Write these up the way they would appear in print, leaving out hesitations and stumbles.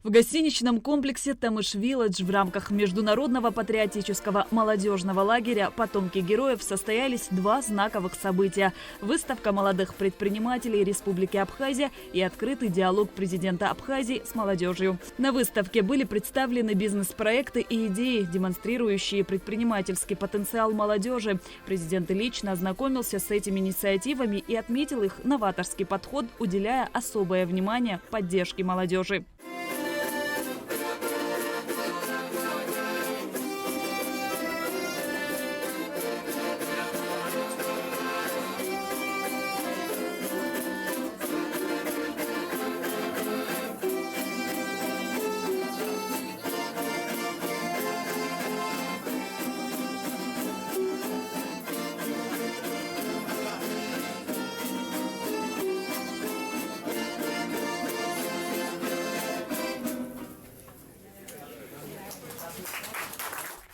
В гостиничном комплексе «Тамыш-Вилледж» в рамках международного патриотического молодежного лагеря «Потомки героев» состоялись два знаковых события – выставка молодых предпринимателей Республики Абхазия и открытый диалог президента Абхазии с молодежью. На выставке были представлены бизнес-проекты и идеи, демонстрирующие предпринимательский потенциал молодежи. Президент лично ознакомился с этими инициативами и отметил их новаторский подход, уделяя особое внимание поддержке молодежи.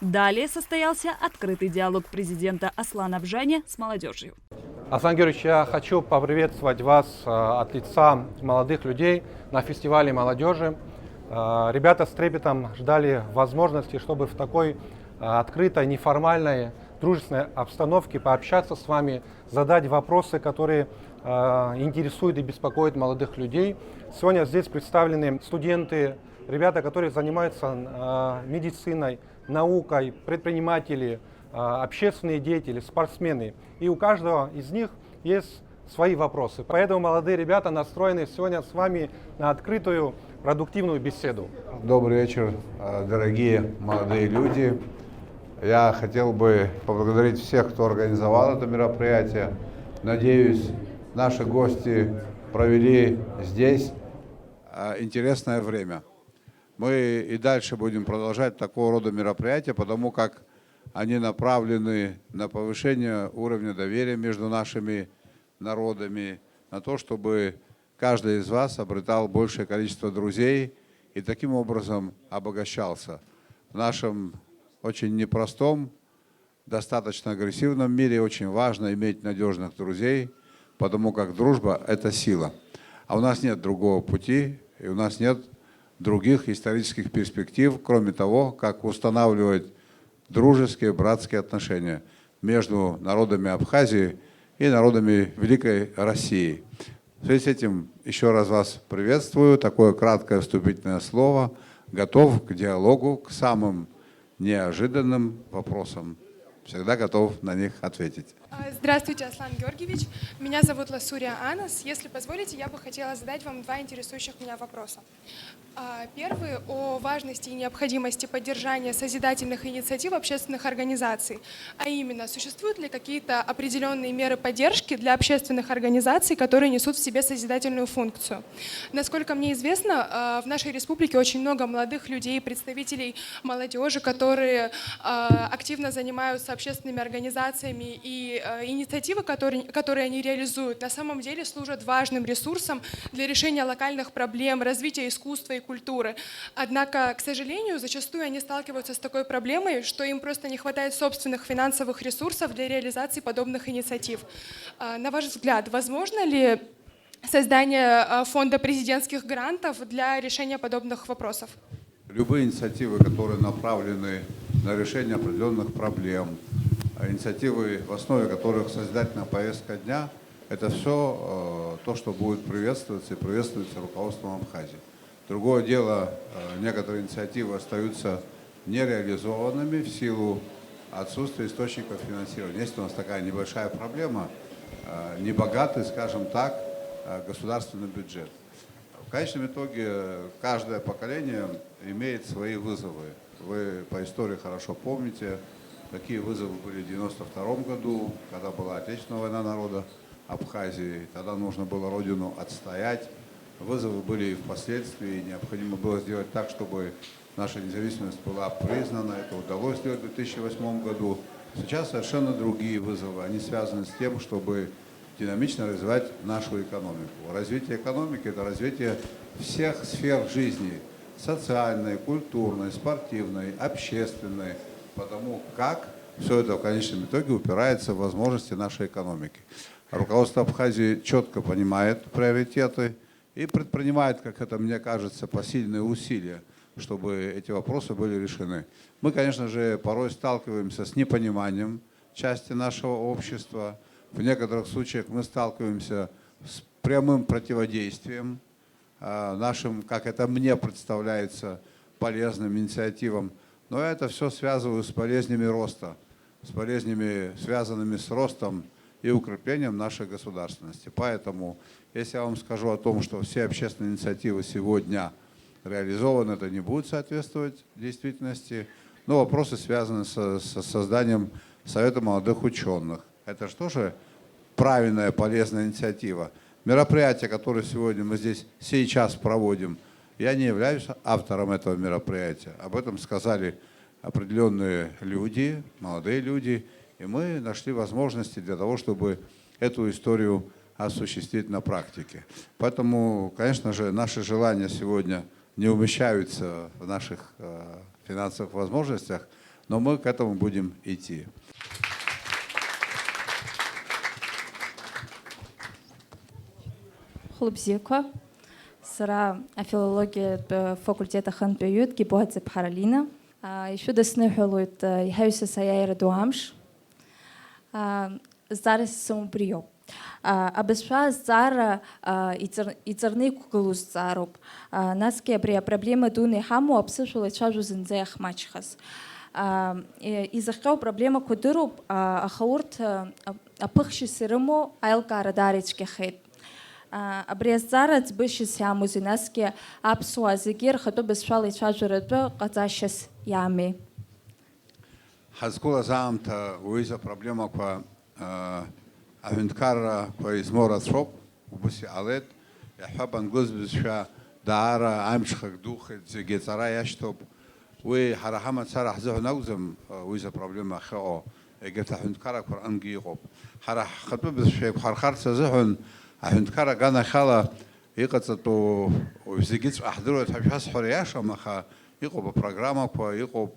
Далее состоялся открытый диалог президента Аслана Бжани с молодежью. Аслан Георгиевич, я хочу поприветствовать вас от лица молодых людей на фестивале молодежи. Ребята с трепетом ждали возможности, чтобы в такой открытой, неформальной, дружественной обстановке пообщаться с вами, задать вопросы, которые интересуют и беспокоят молодых людей. Сегодня здесь представлены студенты, ребята, которые занимаются медициной, наукой, предприниматели, общественные деятели, спортсмены. И у каждого из них есть свои вопросы. Поэтому молодые ребята настроены сегодня с вами на открытую, продуктивную беседу. Добрый вечер, дорогие молодые люди. Я хотел бы поблагодарить всех, кто организовал это мероприятие. Надеюсь, наши гости провели здесь интересное время. Мы и дальше будем продолжать такого рода мероприятия, потому как они направлены на повышение уровня доверия между нашими народами, на то, чтобы каждый из вас обретал большее количество друзей и таким образом обогащался. В нашем очень непростом, достаточно агрессивном мире очень важно иметь надежных друзей, потому как дружба – это сила. А у нас нет другого пути, и у нас нет других исторических перспектив, кроме того, как устанавливать дружеские, братские отношения между народами Абхазии и народами Великой России. В связи с этим еще раз вас приветствую. Такое краткое вступительное слово. Готов к диалогу, к самым неожиданным вопросам. Всегда готов на них ответить. Здравствуйте, Аслан Георгиевич. Меня зовут Ласурия Анас. Если позволите, я бы хотела задать вам два интересующих меня вопроса. Первый о важности и необходимости поддержания созидательных инициатив общественных организаций. А именно, существуют ли какие-то определенные меры поддержки для общественных организаций, которые несут в себе созидательную функцию? Насколько мне известно, в нашей республике очень много молодых людей, представителей молодежи, которые активно занимаются общественными организациями, и инициативы, которые они реализуют, на самом деле служат важным ресурсом для решения локальных проблем, развития искусства и культуры. Однако, к сожалению, зачастую они сталкиваются с такой проблемой, что им просто не хватает собственных финансовых ресурсов для реализации подобных инициатив. На ваш взгляд, возможно ли создание фонда президентских грантов для решения подобных вопросов? Любые инициативы, которые направлены на решение определенных проблем, инициативы, в основе которых созидательная повестка дня, это все то, что будет приветствоваться и приветствуется руководством Абхазии. Другое дело, некоторые инициативы остаются нереализованными в силу отсутствия источников финансирования. Есть у нас такая небольшая проблема, небогатый, скажем так, государственный бьюджет. В конечном итоге каждое поколение имеет свои вызовы. Вы по истории хорошо помните, какие вызовы были в 1992 году, когда была Отечественная война народа Абхазии. Тогда нужно было родину отстоять. Вызовы были и впоследствии. Необходимо было сделать так, чтобы наша независимость была признана. Это удалось сделать в 2008 году. Сейчас совершенно другие вызовы. Они связаны с тем, чтобы динамично развивать нашу экономику. Развитие экономики – это развитие всех сфер жизни. Социальной, культурной, спортивной, общественной. Потому как все это в конечном итоге упирается в возможности нашей экономики. Руководство Абхазии четко понимает приоритеты и предпринимает, как это мне кажется, посильные усилия, чтобы эти вопросы были решены. Мы, конечно же, порой сталкиваемся с непониманием части нашего общества. В некоторых случаях мы сталкиваемся с прямым противодействием нашим, как это мне представляется, полезным инициативам. Но это все связываю с болезнями роста, с болезнями, связанными с ростом и укреплением нашей государственности. Поэтому, если я вам скажу о том, что все общественные инициативы сегодня реализованы, это не будет соответствовать действительности. Но вопросы связаны с созданием Совета молодых ученых. Это же тоже правильная, полезная инициатива. Мероприятие, которое сегодня мы здесь сейчас проводим, я не являюсь автором этого мероприятия. Об этом сказали определенные люди, молодые люди, и мы нашли возможности для того, чтобы эту историю осуществить на практике. Поэтому, конечно же, наши желания сегодня не умещаются в наших финансовых возможностях, но мы к этому будем идти. Хлопзиква. Сара филология факультета хантбиют гибуадзе Паралина. Еще десныхлует яюся саяйра дуамш. Зараз самоприем. Обещаю зара и церный куклус заруб. Нас кебрия проблема дуны хаму обсуждала чажу зензех мачхас. Из-за того проблема кудыруб ахаурт апыхши сырому айлкара даричке хет. Абриазарец быши сямузи наске апсуа зигир хато бесшали чажу редбе казашес ями. Хазкула заамта уиза проблема ква أهندكار كويس مورد شوب وبسي عليت يحب نجوز بشا دعارة عمش خدوخ زي ترى يشتوب وحرحمة سرح زه نوزم ويزا بروبليم خاو جت أهندكار كور أنجي قب حرح خطب بشا حرخار سزهن أهندكار جانا خلا يقطعوا وزيجيت أحضروا تحب حس حرياش أما خا يقب برنامج كوا يقب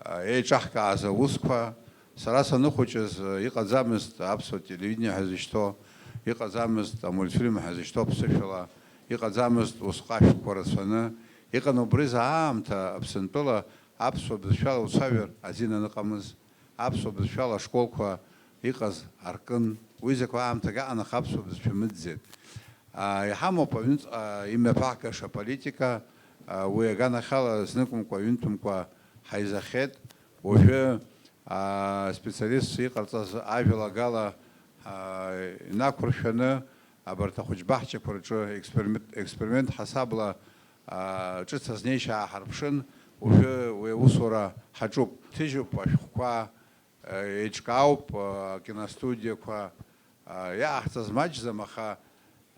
يجحك عز وسكوا Сараса ну хочешь и казамест абсолютно телевидение хазишто, и казамест мультфильм хазишто психила, и казамест ускаф коросфана, и кану бриза амта абсентола абсолютно бешала усавер азина накамыз, абсолютно бешала школка, и каз аркан, уизеква амта гаана абсолютно бешмидзет. Я хамо повинт имя пакаша политика, уягана хала знаком квинтум ква хайзахет, уже специалист сикалцаз авила гала накуршана абарта хучбахчик порчо эксперимент хасабла чица знейша харпшин уже усора хаджуб тижуб пашква эчкауп киностудия ква я ахтазмач замаха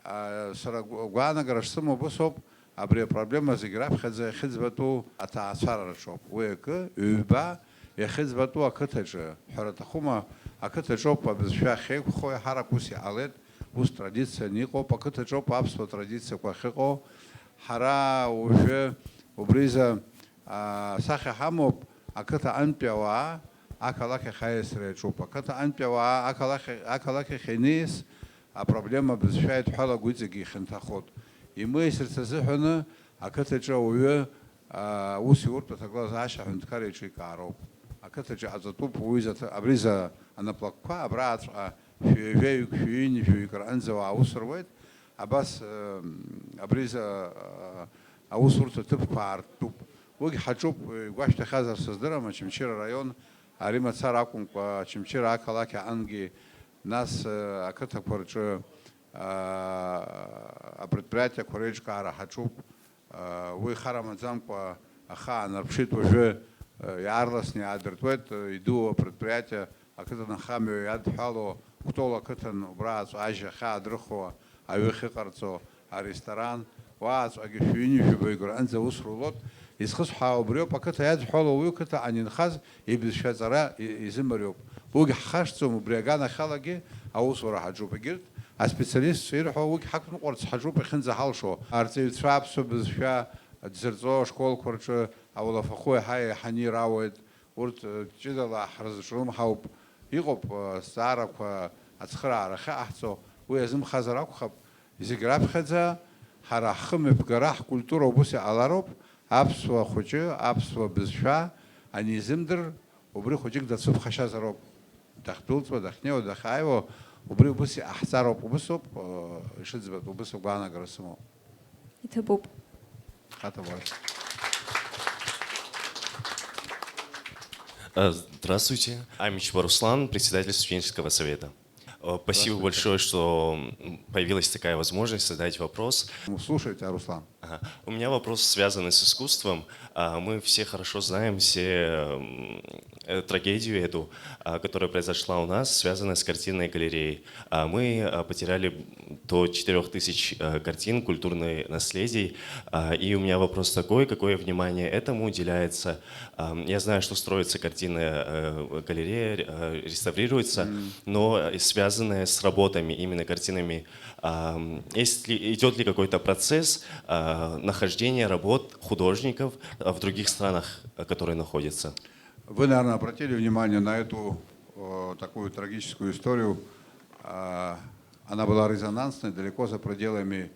сарагуана гарашсому босоп абре проблема зиграф хадзе хизбату атаасара шоп уек уба يخذ بتوع كتجة حرة خما أكتجة بزشوا خيق خوي حركوسي علت وست تراديسيا نيكو بكتجة بابسو تراديسيا كخيقو حرا وجه وبريزا ساخ حموب أكتا أنبيوا أكلاك خايس رجوب أكتا أنبيوا أكلاك خنيس проблема بزشوا تحلا جوزي خنتاخد يمي سرتزحنا أكتجة ويا وسيور بتقول عاش هندكاري شيء كارو أكتر عزتوب ويزة أبريزة أنا بلاقة أبرات في فيك فين في كرانزا وأوسر ويد أباس أبريزة أوسر تبقى توب وجه حجوب واش تخازر صدرة ما شمشير رايون أريمة سراكم وشمشير أكلاك أنجي ناس أكتر برج أبرتبرات كوريج كارا حجوب ويخرم زامكوا أخا نربشيت وجه يعرضني عدرتوت يدو предприятия أكتر نخامي يد حاله كتولا كتر براس عايشة خا درخوا أيوخي قرصو ريستوران واس أجفيني في بيجر أنزل وصلوا يسخص حاو بريو بكتر يد حاله ويكتر عن ينخز يبدأ شجرة يزمريو وجه خشتو مبريجانا خلاقي أو صورة حجوب جرت أسبيساليست يروحوا وجه حكم قرص حجوب يخنز حالشوا أرتي ترابسو بزشا دزرزو شكول كورش أولا فخوي هاي حني راود ورت جدا لا حرز شروم حوب يقب سعرك وأتخرع رخاء أحسو ويزم خزرك خب Зиграбхадза, Харахым, Гарах, культура обуси Алароп, Апсуа Хоче, Апсуа Безша, Анизимдр, Убри Ходжик Дацуп Хашазароп, Дахтултва, Дахнео, Дахаево, Убри Буси Ахсароп, Убусоп, Шидзбет, Убусоп Гана Гарасумо. Это Боб. Здравствуйте, Амичева Руслан, председатель студенческого совета. Спасибо большое, что появилась такая возможность задать вопрос. Слушайте, Руслан. Ага. У меня вопрос связанный с искусством. Мы все хорошо знаем трагедию эту, которая произошла у нас, связанная с картинной галереей. Мы потеряли до 4000 картин культурных наследий. И у меня вопрос такой, какое внимание этому уделяется? Я знаю, что строится картинная галерея, реставрируется, но связанная с работами, именно картинами, идет ли какой-то процесс нахождения работ художников в других странах, которые находятся? Вы, наверное, обратили внимание на эту такую трагическую историю. Она была резонансной далеко за пределами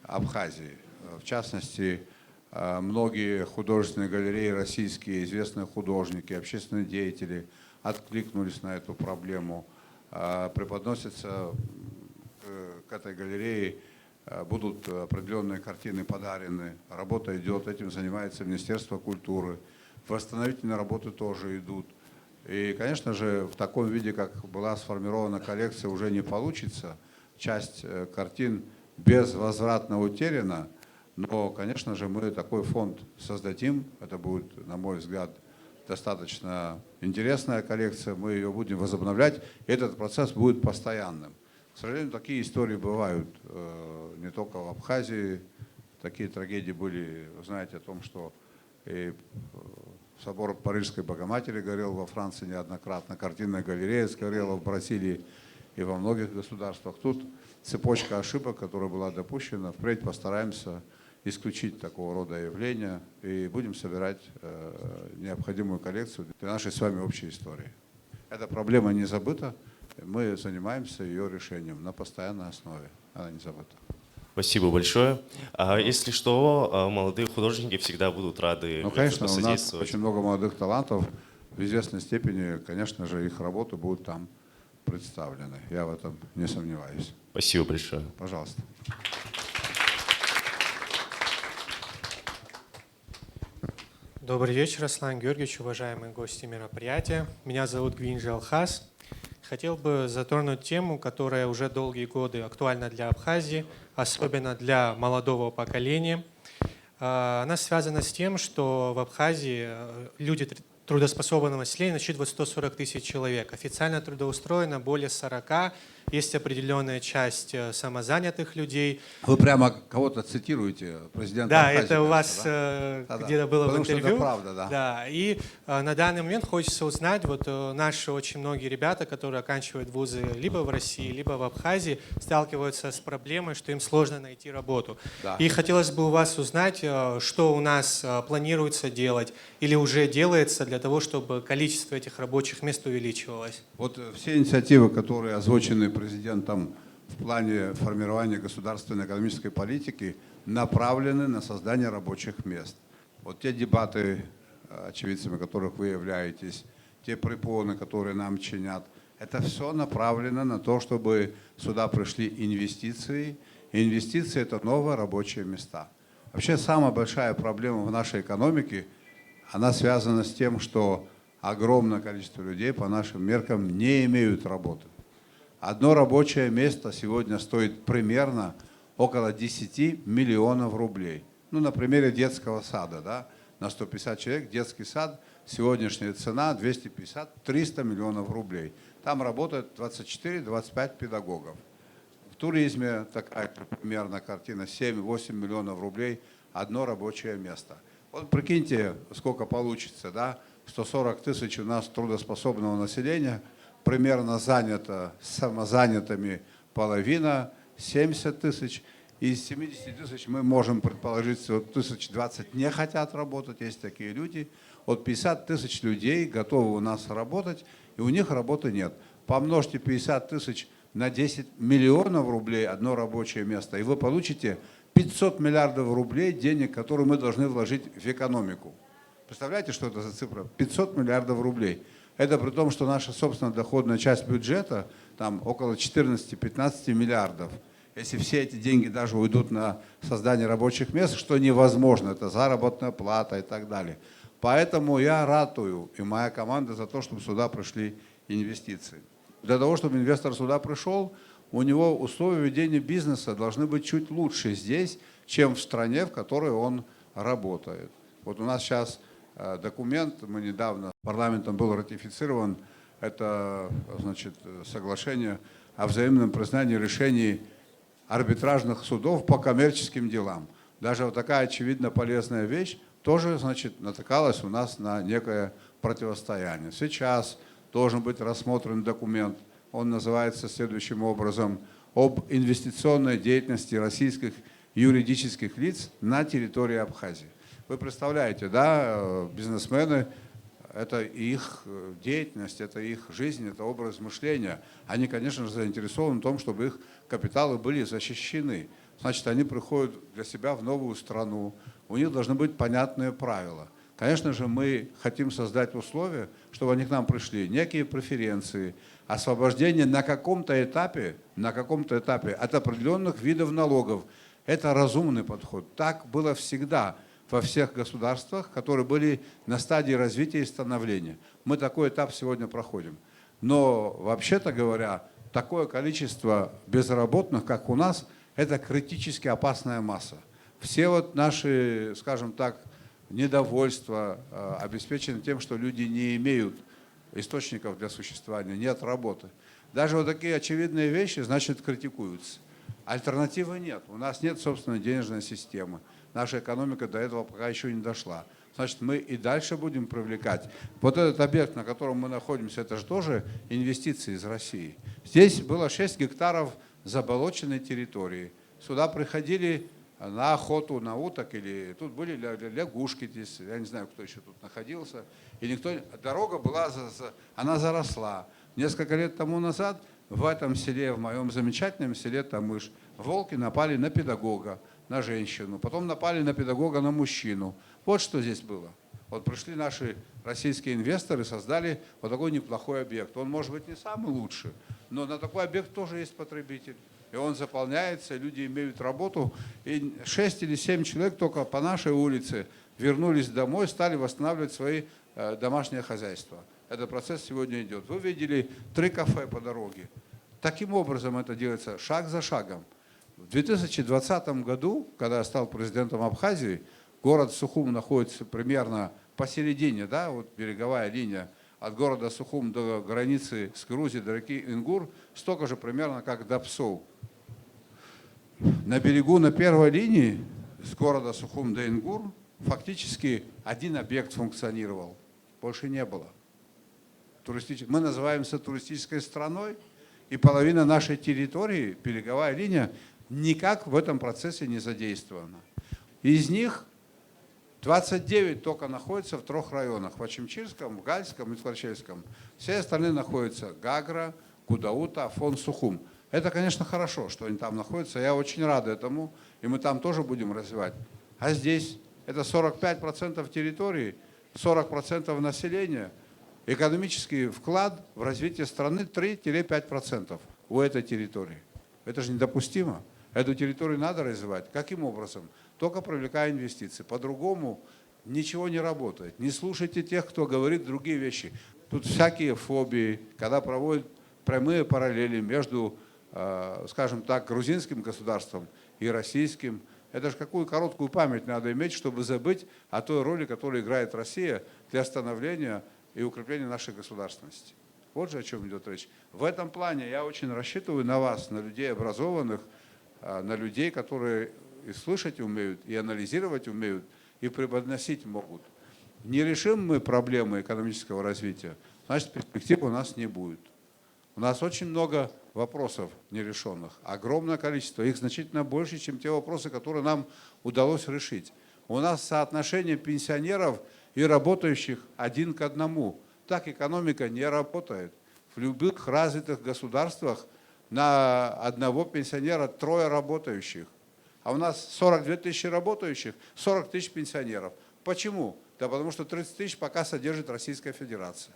Абхазии. В частности, многие художественные галереи российские, известные художники, общественные деятели откликнулись на эту проблему. Преподносятся к этой галерее, будут определенные картины подарены, работа идет, этим занимается Министерство культуры. Восстановительные работы тоже идут. И, конечно же, в таком виде, как была сформирована коллекция, уже не получится. Часть картин безвозвратно утеряна, но, конечно же, мы такой фонд создадим. Это будет, на мой взгляд, достаточно интересная коллекция. Мы ее будем возобновлять. И этот процесс будет постоянным. К сожалению, такие истории бывают не только в Абхазии. Такие трагедии были, вы знаете о том, что и собор Парижской Богоматери горел во Франции неоднократно, картинная галерея сгорела в Бразилии и во многих государствах. Тут цепочка ошибок, которая была допущена. Впредь постараемся исключить такого рода явления и будем собирать необходимую коллекцию для нашей с вами общей истории. Эта проблема не забыта. Мы занимаемся ее решением на постоянной основе. Она не забыта. Спасибо большое. Если что, молодые художники всегда будут рады конечно, у нас посодействовать. очень много молодых талантов. В известной степени, конечно же, их работы будут там представлены. Я в этом не сомневаюсь. Спасибо большое. Пожалуйста. Добрый вечер, Аслан Георгиевич, уважаемые гости мероприятия. Меня зовут Гвинджи Алхас. Хотел бы затронуть тему, которая уже долгие годы актуальна для Абхазии, особенно для молодого поколения. Она связана с тем, что в Абхазии люди трудоспособного населения насчитывают 140 тысяч человек. Официально трудоустроено более 40. Есть определенная часть самозанятых людей. Вы прямо кого-то цитируете, президента Да, Абхазии, это у вас да? где-то было Потому в интервью. Что это правда, да. Да, и на данный момент хочется узнать, вот наши очень многие ребята, которые оканчивают вузы либо в России, либо в Абхазии, сталкиваются с проблемой, что им сложно найти работу. Да. И хотелось бы у вас узнать, что у нас планируется делать или уже делается для того, чтобы количество этих рабочих мест увеличивалось. Вот все инициативы, которые озвучены президентом в плане формирования государственной экономической политики, направлены на создание рабочих мест. Вот те дебаты, очевидцами которых вы являетесь, те препоны, которые нам чинят, это все направлено на то, чтобы сюда пришли инвестиции. И инвестиции – это новые рабочие места. Вообще самая большая проблема в нашей экономике, она связана с тем, что огромное количество людей по нашим меркам не имеют работы. Одно рабочее место сегодня стоит примерно около 10 миллионов рублей. Ну, на примере детского сада, да, на 150 человек детский сад, сегодняшняя цена 250-300 миллионов рублей. Там работает 24-25 педагогов. В туризме такая примерно картина, 7-8 миллионов рублей, одно рабочее место. Вот прикиньте, сколько получится, да, 140 тысяч у нас трудоспособного населения, примерно занято самозанятыми половина, 70 тысяч. Из 70 тысяч мы можем предположить, что 1020 не хотят работать, есть такие люди. Вот 50 тысяч людей готовы у нас работать, и у них работы нет. Помножьте 50 тысяч на 10 миллионов рублей одно рабочее место, и вы получите 500 миллиардов рублей денег, которые мы должны вложить в экономику. Представляете, что это за цифра? 500 миллиардов рублей. Это при том, что наша собственная доходная часть бюджета там около 14-15 миллиардов. Если все эти деньги даже уйдут на создание рабочих мест, что невозможно, это заработная плата и так далее. Поэтому я ратую, и моя команда, за то, чтобы сюда пришли инвестиции. Для того, чтобы инвестор сюда пришел, у него условия ведения бизнеса должны быть чуть лучше здесь, чем в стране, в которой он работает. Вот у нас сейчас документ, мы недавно парламентом был ратифицирован, это, значит, соглашение о взаимном признании решений арбитражных судов по коммерческим делам. Даже вот такая очевидно полезная вещь тоже, значит, натыкалась у нас на некое противостояние. Сейчас должен быть рассмотрен документ, он называется следующим образом: об инвестиционной деятельности российских юридических лиц на территории Абхазии. Вы представляете, да, бизнесмены, это их деятельность, это их жизнь, это образ мышления. Они, конечно же, заинтересованы в том, чтобы их капиталы были защищены. Значит, они приходят для себя в новую страну, у них должны быть понятные правила. Конечно же, мы хотим создать условия, чтобы они к нам пришли, некие преференции, освобождение на каком-то этапе от определенных видов налогов. Это разумный подход. Так было всегда во всех государствах, которые были на стадии развития и становления. Мы такой этап сегодня проходим. Но, вообще-то говоря, такое количество безработных, как у нас, это критически опасная масса. Все вот наши, скажем так, недовольства обеспечены тем, что люди не имеют источников для существования, нет работы. Даже вот такие очевидные вещи, значит, критикуются. Альтернативы нет. У нас нет собственной денежной системы. Наша экономика до этого пока еще не дошла. Значит, мы и дальше будем привлекать. Вот этот объект, на котором мы находимся, это же тоже инвестиции из России. Здесь было 6 гектаров заболоченной территории. Сюда приходили на охоту, на уток, или тут были лягушки здесь, я не знаю, кто еще тут находился. И никто, дорога была, она заросла. Несколько лет тому назад в этом селе, в моем замечательном селе Тамыш, волки напали на педагога, на женщину, потом напали на педагога, на мужчину. Вот что здесь было. Вот пришли наши российские инвесторы, создали вот такой неплохой объект. Он может быть не самый лучший, но на такой объект тоже есть потребитель. И он заполняется, люди имеют работу. И 6 или 7 человек только по нашей улице вернулись домой, стали восстанавливать свои домашнее хозяйство. Этот процесс сегодня идет. Вы видели 3 кафе по дороге. Таким образом это делается шаг за шагом. В 2020 году, когда я стал президентом Абхазии, город Сухум находится примерно посередине, да, вот береговая линия от города Сухум до границы с Грузией, до реки Ингур, столько же примерно, как до Псоу. На берегу, на первой линии, с города Сухум до Ингур, фактически один объект функционировал, больше не было. Мы называемся туристической страной, и половина нашей территории, береговая линия, никак в этом процессе не задействована. Из них 29 только находятся в 3 районах: в Ачимчирском, в Гальском и в Творчельском. Все остальные находятся: Гагра, Гудаута, Афон, Сухум. Это, конечно, хорошо, что они там находятся. Я очень рад этому, и мы там тоже будем развивать. А здесь это 45% территории, 40% населения. Экономический вклад в развитие страны 3-5% у этой территории. Это же недопустимо. Эту территорию надо развивать. Каким образом? Только привлекая инвестиции. По-другому ничего не работает. Не слушайте тех, кто говорит другие вещи. Тут всякие фобии, когда проводят прямые параллели между, скажем так, грузинским государством и российским. Это же какую короткую память надо иметь, чтобы забыть о той роли, которую играет Россия для становления и укрепления нашей государственности. Вот же о чем идет речь. В этом плане я очень рассчитываю на вас, на людей образованных, на людей, которые и слышать умеют, и анализировать умеют, и преподносить могут. Не решим мы проблемы экономического развития, значит, перспектив у нас не будет. У нас очень много вопросов нерешенных, огромное количество, их значительно больше, чем те вопросы, которые нам удалось решить. У нас соотношение пенсионеров и работающих 1 к 1. Так экономика не работает. В любых развитых государствах на одного пенсионера 3 работающих. А у нас 42 тысячи работающих, 40 тысяч пенсионеров. Почему? Да потому что 30 тысяч пока содержит Российская Федерация.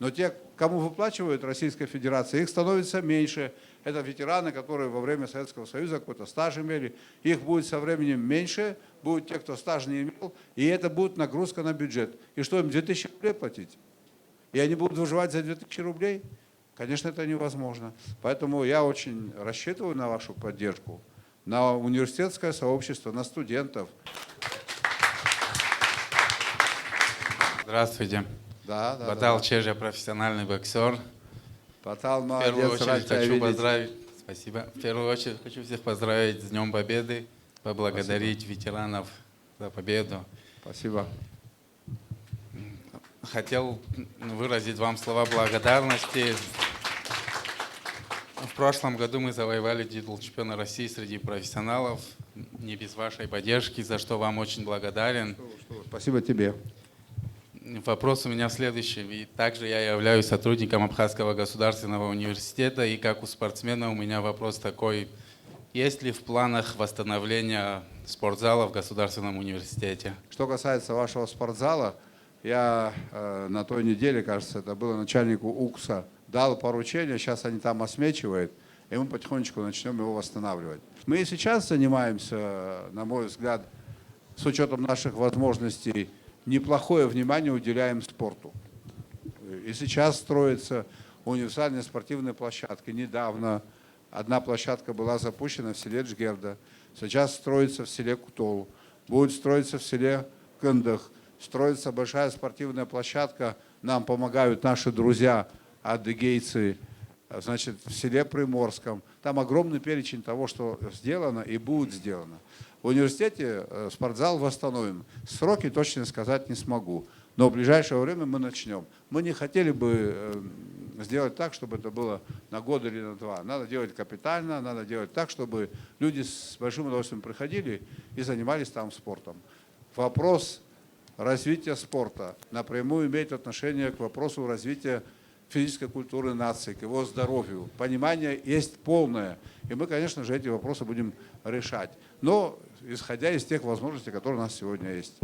Но те, кому выплачивает Российская Федерация, их становится меньше. Это ветераны, которые во время Советского Союза какой-то стаж имели. Их будет со временем меньше, будут те, кто стаж не имел, и это будет нагрузка на бюджет. И что, им 2000 рублей платить? И они будут выживать за 2000 рублей? Конечно, это невозможно. Поэтому я очень рассчитываю на вашу поддержку, на университетское сообщество, на студентов. Здравствуйте. Да. Батал Чежа, профессиональный боксер. Батал, В первую молодец, очередь хочу поздравить. Спасибо. В первую очередь хочу всех поздравить с Днем Победы, поблагодарить ветеранов за победу. Спасибо. Хотел выразить вам слова благодарности. В прошлом году мы завоевали титул чемпиона России среди профессионалов. Не без вашей поддержки, за что вам очень благодарен. Спасибо тебе. Вопрос у меня следующий. И также я являюсь сотрудником Абхазского государственного университета. И как у спортсмена у меня вопрос такой. Есть ли в планах восстановления спортзала в Государственном университете? Что касается вашего спортзала, я на той неделе, кажется, это было начальнику УКСа, дал поручение, сейчас они там осмечивают, и мы потихонечку начнем его восстанавливать. Мы и сейчас занимаемся, на мой взгляд, с учетом наших возможностей, неплохое внимание уделяем спорту. И сейчас строятся универсальные спортивные площадки. Недавно одна площадка была запущена в селе Джгерда, сейчас строится в селе Кутол, будет строиться в селе Кындах, строится большая спортивная площадка, нам помогают наши друзья, адыгейцы, значит, в селе Приморском. Там огромный перечень того, что сделано и будет сделано. В университете спортзал восстановим. Сроки точно сказать не смогу, но в ближайшее время мы начнем. Мы не хотели бы сделать так, чтобы это было на год или на 2. Надо делать капитально, надо делать так, чтобы люди с большим удовольствием приходили и занимались там спортом. Вопрос развития спорта напрямую имеет отношение к вопросу развития физической культуры нации, к его здоровью. Понимание есть полное. И мы, конечно же, эти вопросы будем решать. Но исходя из тех возможностей, которые у нас сегодня есть.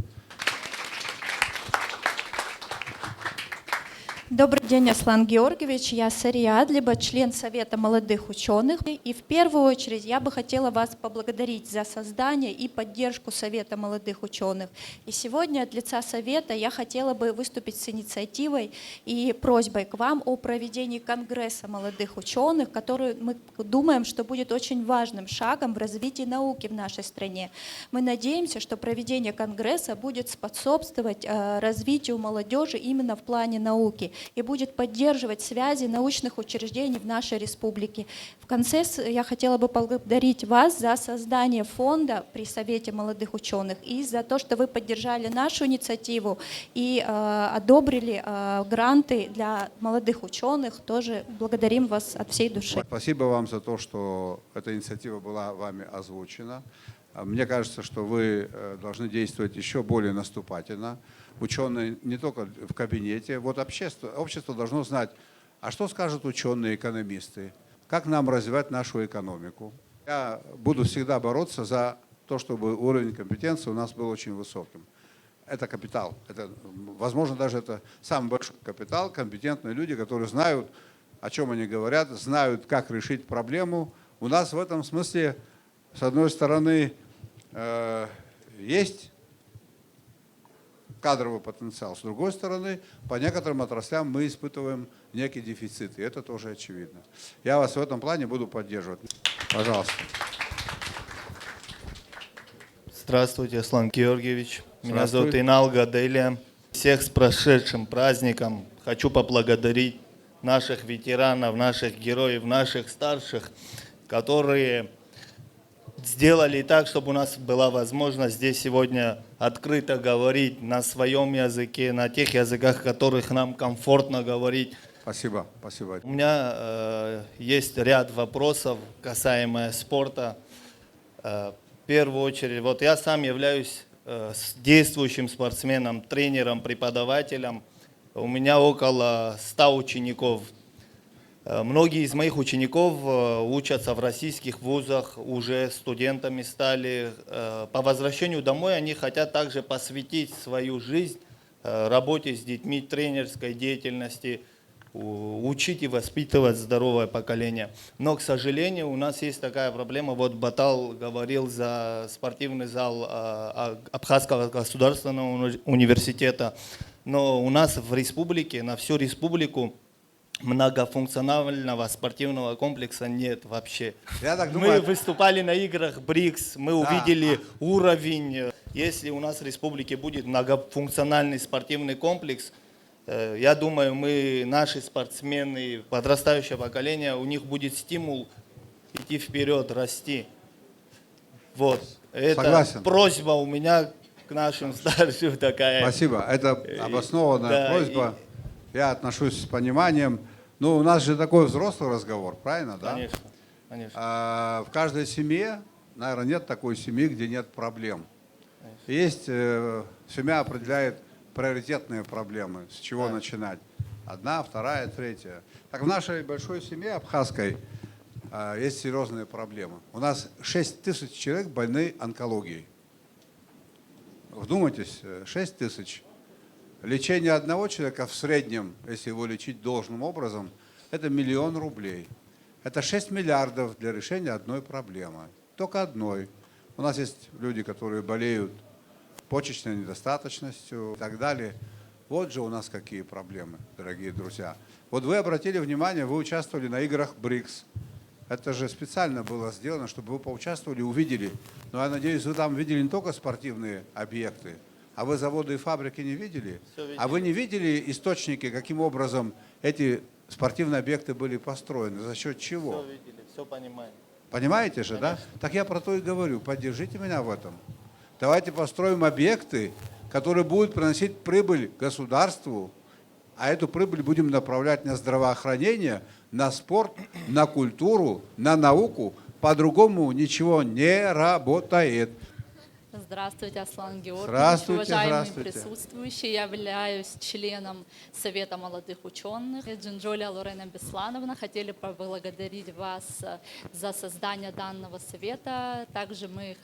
Добрый день, Аслан Георгиевич. Я Сария Адлиба, член Совета молодых ученых. И в первую очередь я бы хотела вас поблагодарить за создание и поддержку Совета молодых ученых. И сегодня от лица Совета я хотела бы выступить с инициативой и просьбой к вам о проведении Конгресса молодых ученых, который мы думаем, что будет очень важным шагом в развитии науки в нашей стране. Мы надеемся, что проведение Конгресса будет способствовать развитию молодежи именно в плане науки и будет поддерживать связи научных учреждений в нашей республике. В конце я хотела бы поблагодарить вас за создание фонда при Совете молодых ученых и за то, что вы поддержали нашу инициативу и одобрили гранты для молодых ученых. Тоже благодарим вас от всей души. Спасибо вам за то, что эта инициатива была вами озвучена. Мне кажется, что вы должны действовать еще более наступательно. Ученые не только в кабинете. Вот общество должно знать, а что скажут ученые, экономисты, как нам развивать нашу экономику. Я буду всегда бороться за то, чтобы уровень компетенции у нас был очень высоким. Это капитал. Это, возможно, даже это самый большой капитал, компетентные люди, которые знают, о чем они говорят, знают, как решить проблему. У нас в этом смысле, с одной стороны, есть кадровый потенциал. С другой стороны, по некоторым отраслям мы испытываем некий дефицит, и это тоже очевидно. Я вас в этом плане буду поддерживать. Пожалуйста. Здравствуйте, Аслан Георгиевич. Меня зовут Инал Гаделия. Всех с прошедшим праздником. Хочу поблагодарить наших ветеранов, наших героев, наших старших, которые сделали так, чтобы у нас была возможность здесь сегодня открыто говорить на своем языке, на тех языках, которых нам комфортно говорить. Спасибо, спасибо. У меня есть ряд вопросов, касаемо спорта. В первую очередь, вот я сам являюсь действующим Многие из моих учеников учатся в российских вузах, уже студентами стали. По возвращению домой они хотят также посвятить свою жизнь работе с детьми, тренерской деятельности, учить и воспитывать здоровое поколение. Но, к сожалению, у нас есть такая проблема. Вот Батал говорил за спортивный зал Абхазского государственного университета. Но у нас в республике, на всю республику, многофункционального спортивного комплекса нет вообще. Я так думаю, Мы выступали на играх БРИКС, мы увидели уровень. Если у нас в республике будет многофункциональный спортивный комплекс, я думаю, наши спортсмены, подрастающее поколение, у них будет стимул идти вперед, расти. Вот. Это Согласен. просьба у меня к нашим старшим такая. Спасибо. Это обоснованная просьба. Я отношусь с пониманием. Ну, у нас же такой взрослый разговор, правильно, да? Конечно, конечно. В каждой семье, наверное, нет такой семьи, где нет проблем. Есть, семья определяет приоритетные проблемы, с чего начинать. Одна, вторая, третья. Так в нашей большой семье абхазской есть серьезные проблемы. У нас 6 тысяч человек больны онкологией. Вдумайтесь, 6 тысяч. Лечение одного человека в среднем, если его лечить должным образом, это 1 000 000 рублей. Это 6 миллиардов для решения одной проблемы. Только одной. У нас есть люди, которые болеют почечной недостаточностью и так далее. Вот же у нас какие проблемы, дорогие друзья. Вот вы обратили внимание, вы участвовали на играх БРИКС. Это же специально было сделано, чтобы вы поучаствовали, увидели. Но я надеюсь, вы там видели не только спортивные объекты, а вы заводы и фабрики не видели? А вы не видели источники, каким образом эти спортивные объекты были построены? За счет чего? Все видели, все понимаем. Понимаете же, да? Так я про то и говорю. Поддержите меня в этом. Давайте построим объекты, которые будут приносить прибыль государству, а эту прибыль будем направлять на здравоохранение, на спорт, на культуру, на науку. По-другому ничего не работает. Здравствуйте, Аслан Георгиевич. Здравствуйте, Уважаемые здравствуйте. присутствующие, я являюсь членом Совета молодых ученых. Джинджоля Лорена Беслановна, хотели поблагодарить вас за создание данного совета. Также мы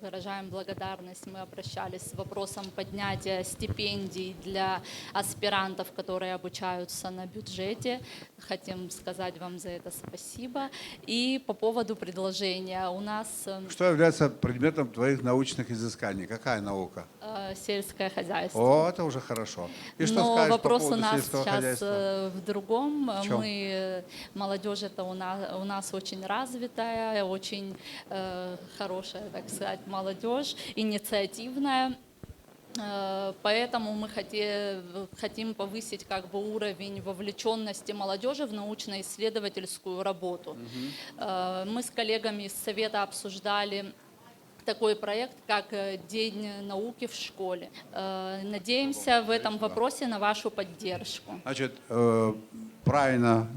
выражаем благодарность, мы обращались с вопросом поднятия стипендий для аспирантов, которые обучаются на бюджете. Хотим сказать вам за это спасибо. И по поводу предложения у нас... Что является предметом твоих научных изысканий? Какая наука? Сельское хозяйство. О, это уже хорошо. И что Но скажешь вопрос по поводу у нас сельского сейчас хозяйства? в другом. В чем? Молодежь это у нас очень развитая, очень хорошая, так сказать, молодежь, инициативная. Поэтому мы хотим повысить уровень вовлеченности молодежи в научно-исследовательскую работу. Мы с коллегами из Совета обсуждали такой проект, как День науки в школе. Надеемся в этом вопросе на вашу поддержку. Значит, правильно,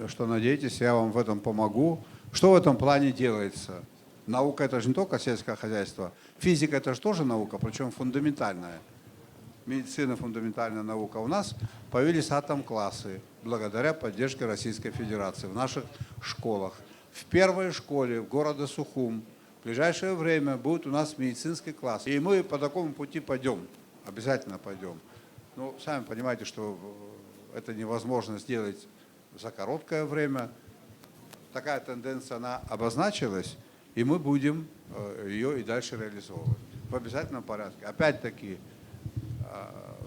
что надеетесь, я вам в этом помогу. Что в этом плане делается? Наука – это же не только сельское хозяйство. Физика – это же тоже наука, причем фундаментальная. Медицина – фундаментальная наука. У нас появились атом-классы благодаря поддержке Российской Федерации в наших школах. В первой школе в городе Сухум в ближайшее время будет у нас медицинский класс. И мы по такому пути пойдем, обязательно пойдем. Ну, сами понимаете, что это невозможно сделать за короткое время. Такая тенденция, она обозначилась, и мы будем ее и дальше реализовывать в обязательном порядке. Опять-таки,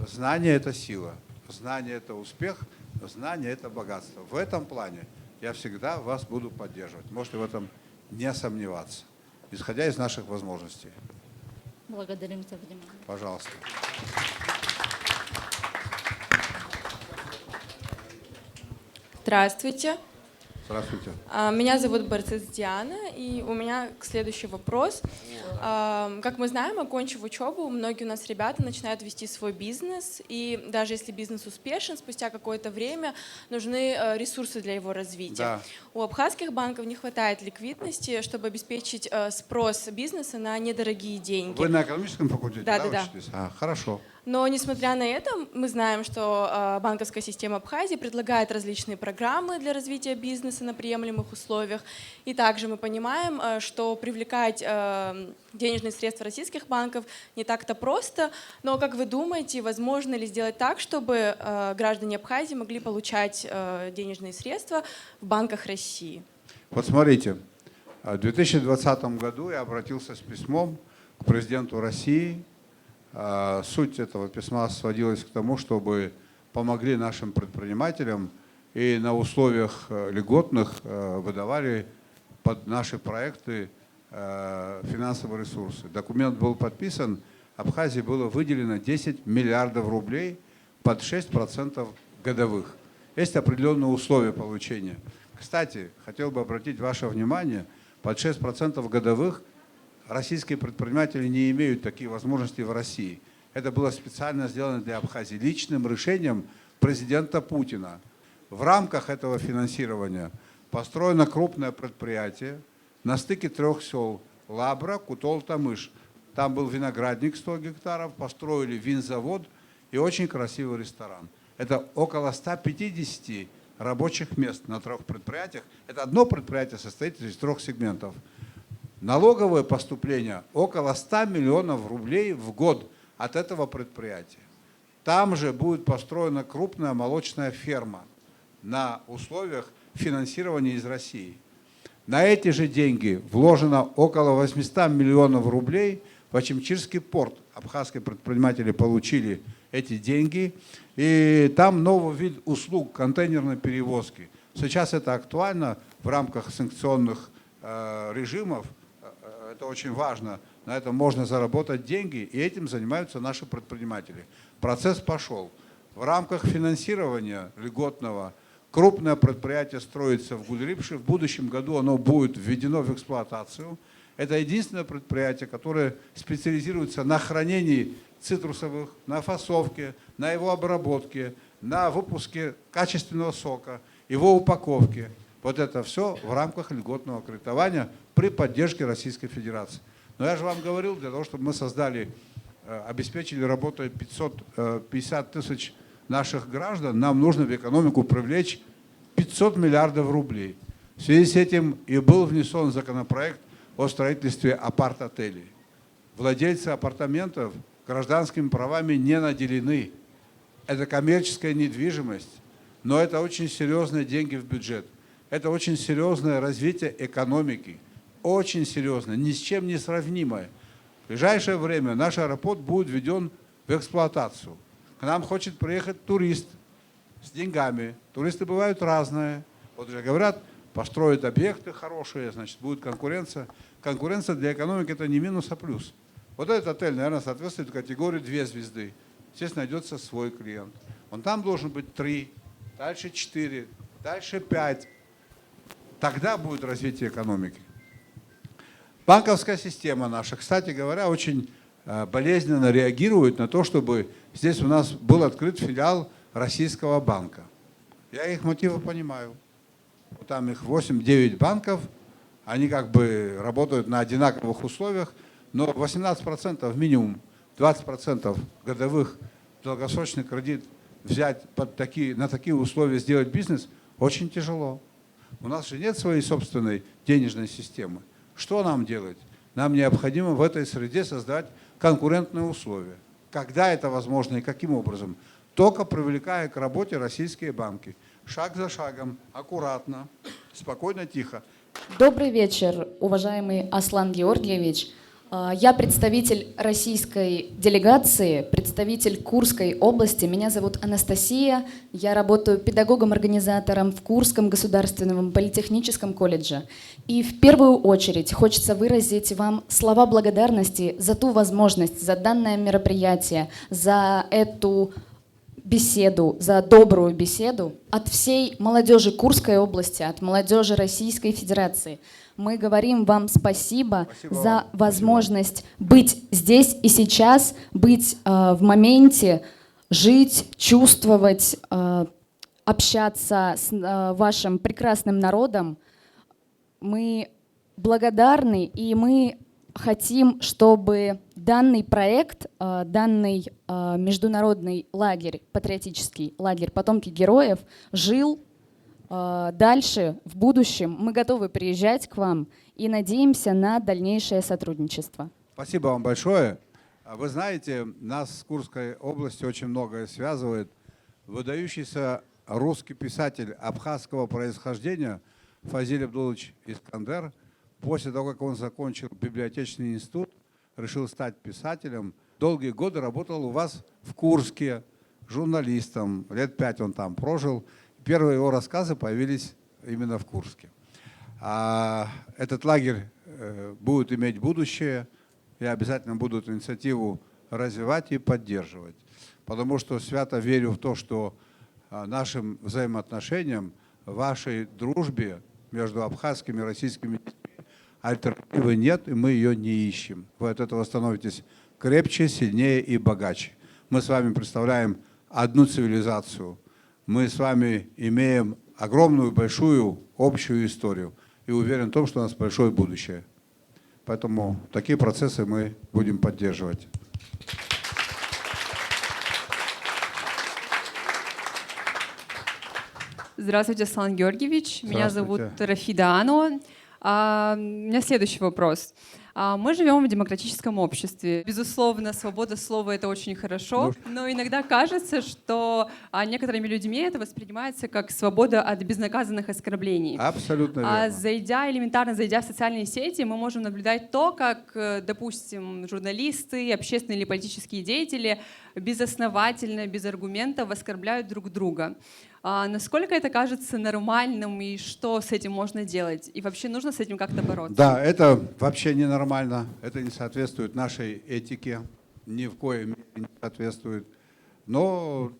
знание – это сила, знание – это успех, знание – это богатство. В этом плане я всегда вас буду поддерживать. Можете в этом не сомневаться, исходя из наших возможностей. Благодарим за внимание. Пожалуйста. Здравствуйте. Здравствуйте. Меня зовут Барцис Диана, и у меня следующий вопрос. Как мы знаем, окончив учебу, многие у нас ребята начинают вести свой бизнес, и даже если бизнес успешен, спустя какое-то время нужны ресурсы для его развития. Да. У абхазских банков не хватает ликвидности, чтобы обеспечить спрос бизнеса на недорогие деньги. Вы на экономическом факультете, Да. учитесь? Хорошо. Но, несмотря на это, мы знаем, что банковская система Абхазии предлагает различные программы для развития бизнеса на приемлемых условиях. И также мы понимаем, что привлекать денежные средства российских банков не так-то просто. Но как вы думаете, возможно ли сделать так, чтобы граждане Абхазии могли получать денежные средства в банках России? Вот смотрите, в 2020 году я обратился с письмом к президенту России. Суть этого письма сводилась к тому, чтобы помогли нашим предпринимателям и на условиях льготных выдавали под наши проекты финансовые ресурсы. Документ был подписан, Абхазии было выделено 10 миллиардов рублей под 6% годовых. Есть определенные условия получения. Кстати, хотел бы обратить ваше внимание, под 6% годовых российские предприниматели не имеют такие возможности в России. Это было специально сделано для Абхазии личным решением президента Путина. В рамках этого финансирования построено крупное предприятие на стыке 3 сел Лабра, Кутол, Тамыш. Там был виноградник 100 гектаров, построили винзавод и очень красивый ресторан. Это около 150 рабочих мест на 3 предприятиях. Это одно предприятие состоит из 3 сегментов. Налоговые поступления около 100 миллионов рублей в год от этого предприятия. Там же будет построена крупная молочная ферма на условиях финансирования из России. На эти же деньги вложено около 800 миллионов рублей в Ачимчирский порт. Абхазские предприниматели получили эти деньги. И там новый вид услуг контейнерной перевозки. Сейчас это актуально в рамках санкционных режимов. Это очень важно. На этом можно заработать деньги, и этим занимаются наши предприниматели. Процесс пошел. В рамках финансирования льготного крупное предприятие строится в Гульрипше. В будущем году оно будет введено в эксплуатацию. Это единственное предприятие, которое специализируется на хранении цитрусовых, на фасовке, на его обработке, на выпуске качественного сока, его упаковке. Вот это все в рамках льготного кредитования при поддержке Российской Федерации. Но я же вам говорил, для того, чтобы мы создали, обеспечили работой 550 тысяч наших граждан, нам нужно в экономику привлечь 500 миллиардов рублей. В связи с этим и был внесен законопроект о строительстве апарт-отелей. Владельцы апартаментов гражданскими правами не наделены. Это коммерческая недвижимость, но это очень серьезные деньги в бюджет. Это очень серьезное развитие экономики. Очень серьезное, ни с чем не сравнимое. В ближайшее время наш аэропорт будет введен в эксплуатацию. К нам хочет приехать турист с деньгами. Туристы бывают разные. Вот уже говорят, построят объекты хорошие, значит, будет конкуренция. Конкуренция для экономики – это не минус, а плюс. Вот этот отель, наверное, соответствует категории 2 звезды. Здесь найдется свой клиент. Он там должен быть 3, дальше 4, дальше 5. Тогда будет развитие экономики. Банковская система наша, кстати говоря, очень болезненно реагирует на то, чтобы здесь у нас был открыт филиал Российского банка. Я их мотивы понимаю. Там их 8-9 банков, они как бы работают на одинаковых условиях, но 18% минимум, 20% годовых долгосрочный кредит взять на такие условия, сделать бизнес, очень тяжело. У нас же нет своей собственной денежной системы. Что нам делать? Нам необходимо в этой среде создать конкурентные условия. Когда это возможно и каким образом? Только привлекая к работе российские банки. Шаг за шагом, аккуратно, спокойно, тихо. Добрый вечер, уважаемый Аслан Георгиевич. Я представитель российской делегации, представитель Курской области. Меня зовут Анастасия. Я работаю педагогом-организатором в Курском государственном политехническом колледже. И в первую очередь хочется выразить вам слова благодарности за ту возможность, за данное мероприятие, за эту беседу, за добрую беседу от всей молодежи Курской области, от молодежи Российской Федерации. Мы говорим вам спасибо за возможность быть здесь и сейчас, быть в моменте, жить, чувствовать, общаться с вашим прекрасным народом. Мы благодарны, и мы хотим, чтобы Данный проект, данный международный лагерь, патриотический лагерь «Потомки героев» жил дальше, в будущем. Мы готовы приезжать к вам и надеемся на дальнейшее сотрудничество. Спасибо вам большое. Вы знаете, нас с Курской областью очень многое связывает. Выдающийся русский писатель абхазского происхождения Фазиль Абдулович Искандер, после того, как он закончил библиотечный институт, решил стать писателем. Долгие годы работал у вас в Курске журналистом. Лет 5 он там прожил. Первые его рассказы появились именно в Курске. Этот лагерь будет иметь будущее. Я обязательно буду эту инициативу развивать и поддерживать. Потому что свято верю в то, что нашим взаимоотношениям, вашей дружбе между абхазскими и российскими детьми альтернативы нет, и мы ее не ищем. Вы от этого становитесь крепче, сильнее и богаче. Мы с вами представляем одну цивилизацию. Мы с вами имеем огромную, большую, общую историю. И уверен в том, что у нас большое будущее. Поэтому такие процессы мы будем поддерживать. Здравствуйте, Аслан Георгиевич. Меня зовут Рафида Анова. У меня следующий вопрос. Мы живем в демократическом обществе. Безусловно, свобода слова — это очень хорошо, но иногда кажется, что некоторыми людьми это воспринимается как свобода от безнаказанных оскорблений. Абсолютно верно. Элементарно зайдя в социальные сети, мы можем наблюдать то, как, допустим, журналисты, общественные или политические деятели безосновательно, без аргументов оскорбляют друг друга. Насколько это кажется нормальным и что с этим можно делать? И вообще нужно с этим как-то бороться? Да, это вообще ненормально. Это не соответствует нашей этике. Ни в коем мере не соответствует. Но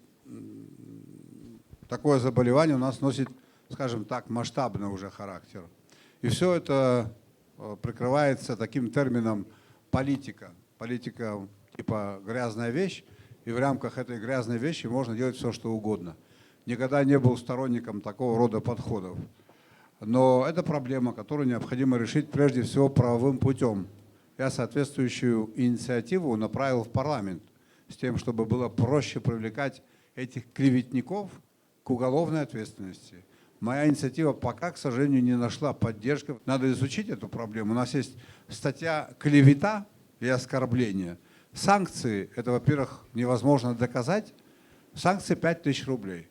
такое заболевание у нас носит, скажем так, масштабный уже характер. И все это прикрывается таким термином политика. Политика типа грязная вещь, и в рамках этой грязной вещи можно делать все, что угодно. Никогда не был сторонником такого рода подходов. Но это проблема, которую необходимо решить прежде всего правовым путем. Я соответствующую инициативу направил в парламент с тем, чтобы было проще привлекать этих клеветников к уголовной ответственности. Моя инициатива пока, к сожалению, не нашла поддержки. Надо изучить эту проблему. У нас есть статья «Клевета и оскорбление». Санкции, это, во-первых, невозможно доказать. Санкции 5000 рублей.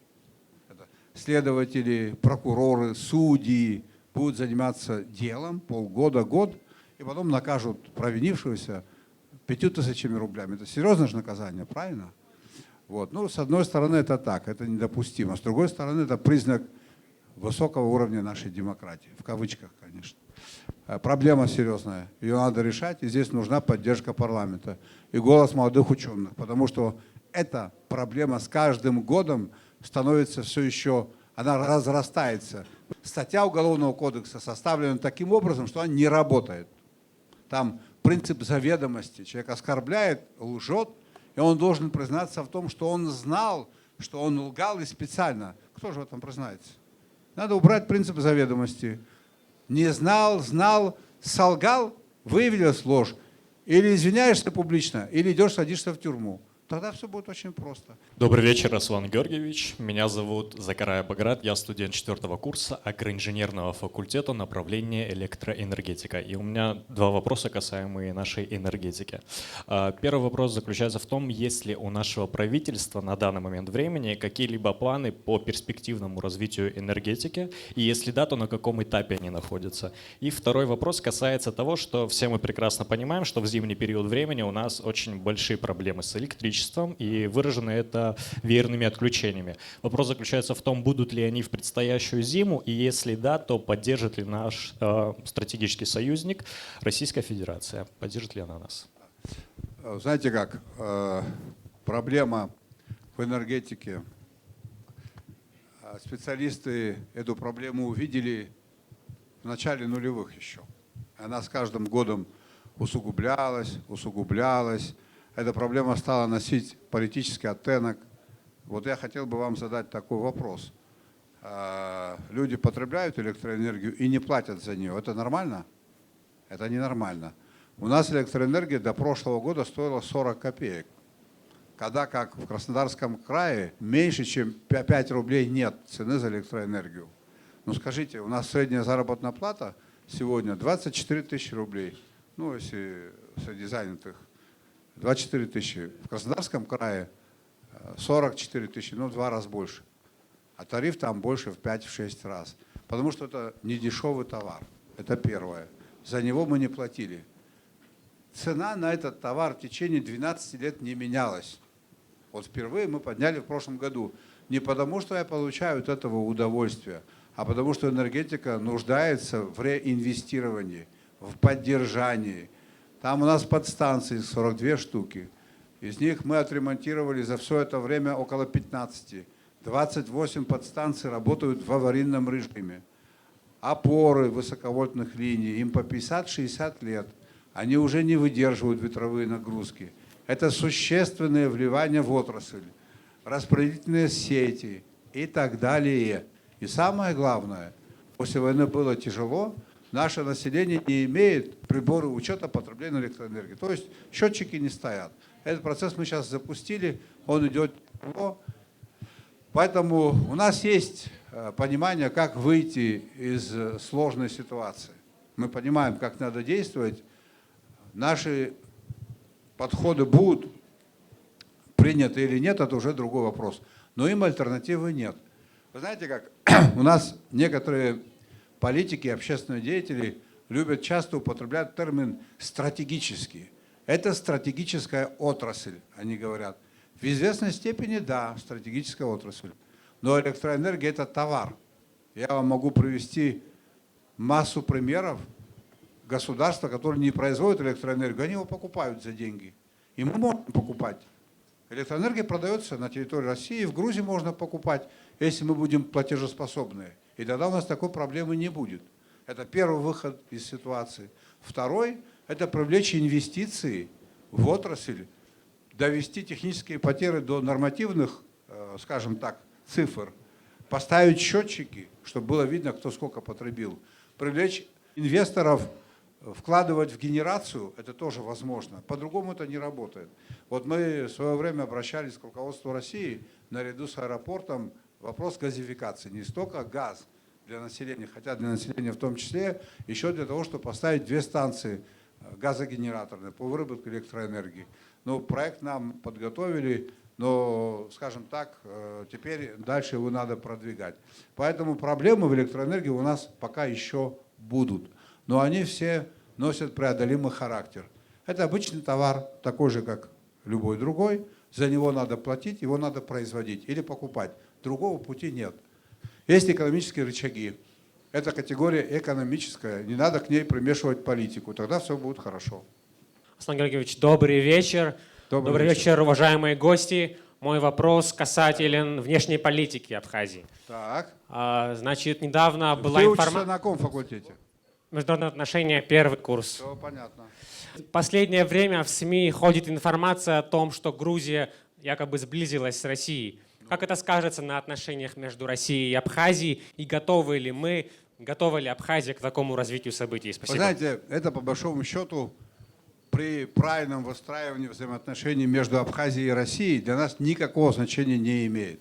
Следователи, прокуроры, судьи будут заниматься делом полгода, год, и потом накажут провинившегося 5000 рублями. Это серьезное же наказание, правильно? Вот. Ну, с одной стороны, это так, это недопустимо. С другой стороны, это признак высокого уровня нашей демократии. В кавычках, конечно. Проблема серьезная, ее надо решать, и здесь нужна поддержка парламента и голос молодых ученых, потому что эта проблема с каждым годом становится все еще, она разрастается. Статья Уголовного кодекса составлена таким образом, что она не работает. Там принцип заведомости. Человек оскорбляет, лжет, и он должен признаться в том, что он знал, что он лгал и специально. Кто же в этом признается? Надо убрать принцип заведомости. Не знал, знал, солгал, выявилась ложь. Или извиняешься публично, или идешь, садишься в тюрьму. Тогда все будет очень просто. Добрый вечер, Аслан Георгиевич. Меня зовут Закарай Баграт. Я студент 4-го курса агроинженерного факультета направления электроэнергетика. И у меня два вопроса, касаемые нашей энергетики. Первый вопрос заключается в том, есть ли у нашего правительства на данный момент времени какие-либо планы по перспективному развитию энергетики, и если да, то на каком этапе они находятся. И второй вопрос касается того, что все мы прекрасно понимаем, что в зимний период времени у нас очень большие проблемы с электричеством, и выражено это веерными отключениями. Вопрос заключается в том, будут ли они в предстоящую зиму, и если да, то поддержит ли наш стратегический союзник Российская Федерация? Поддержит ли она нас? Знаете как, проблема в энергетике. Специалисты эту проблему увидели в начале нулевых еще. Она с каждым годом усугублялась, усугублялась. Эта проблема стала носить политический оттенок. Вот я хотел бы вам задать такой вопрос. Люди потребляют электроэнергию и не платят за нее. Это нормально? Это ненормально. У нас электроэнергия до прошлого года стоила 40 копеек. Когда как в Краснодарском крае меньше, чем 5 рублей нет цены за электроэнергию. Ну скажите, у нас средняя заработная плата сегодня 24 тысячи рублей. Ну, если среди занятых 24 тысячи. В Краснодарском крае 44 тысячи, ну, в 2 раза больше. А тариф там больше в 5-6 раз. Потому что это не дешевый товар. Это первое. За него мы не платили. Цена на этот товар в течение 12 лет не менялась. Вот впервые мы подняли в прошлом году. Не потому, что я получаю от этого удовольствие, а потому, что энергетика нуждается в реинвестировании, в поддержании. Там у нас подстанции 42 штуки. Из них мы отремонтировали за все это время около 15. 28 подстанций работают в аварийном режиме. Опоры высоковольтных линий, им по 50-60 лет. Они уже не выдерживают ветровые нагрузки. Это существенное вливание в отрасль, распределительные сети и так далее. И самое главное, после войны было тяжело, наше население не имеет приборы учета потребления электроэнергии. То есть счетчики не стоят. Этот процесс мы сейчас запустили, он идет. Поэтому у нас есть понимание, как выйти из сложной ситуации. Мы понимаем, как надо действовать. Наши подходы будут приняты или нет, это уже другой вопрос. Но им альтернативы нет. Вы знаете, как у нас некоторые политики, общественные деятели любят часто употреблять термин «стратегический». Это стратегическая отрасль, они говорят. В известной степени, да, стратегическая отрасль. Но электроэнергия – это товар. Я вам могу привести массу примеров. Государства, которые не производят электроэнергию, они его покупают за деньги. И мы можем покупать. Электроэнергия продается на территории России, в Грузии можно покупать, если мы будем платежеспособные. И тогда у нас такой проблемы не будет. Это первый выход из ситуации. Второй – это привлечь инвестиции в отрасль, довести технические потери до нормативных, скажем так, цифр, поставить счетчики, чтобы было видно, кто сколько потребил, привлечь инвесторов, вкладывать в генерацию, это тоже возможно. По-другому это не работает. Вот мы в свое время обращались к руководству России наряду с аэропортом вопрос газификации. Не столько газ для населения, хотя для населения в том числе, еще для того, чтобы поставить 2 станции газогенераторные по выработке электроэнергии. Ну, проект нам подготовили, но, скажем так, теперь дальше его надо продвигать. Поэтому проблемы в электроэнергии у нас пока еще будут. Но они все носят преодолимый характер. Это обычный товар, такой же, как любой другой. За него надо платить, его надо производить или покупать. Другого пути нет. Есть экономические рычаги. Это категория экономическая. Не надо к ней примешивать политику. Тогда все будет хорошо. Аслан Георгиевич, добрый вечер. Добрый вечер, уважаемые гости. Мой вопрос касателен внешней политики Абхазии. Так. Значит, недавно была Вы учитесь информация... на каком факультете? Международные отношения, 1-й курс. Все понятно. В последнее время в СМИ ходит информация о том, что Грузия якобы сблизилась с Россией. Как это скажется на отношениях между Россией и Абхазией? И готовы ли Абхазия к такому развитию событий? Спасибо. Вы знаете, это по большому счету при правильном выстраивании взаимоотношений между Абхазией и Россией для нас никакого значения не имеет.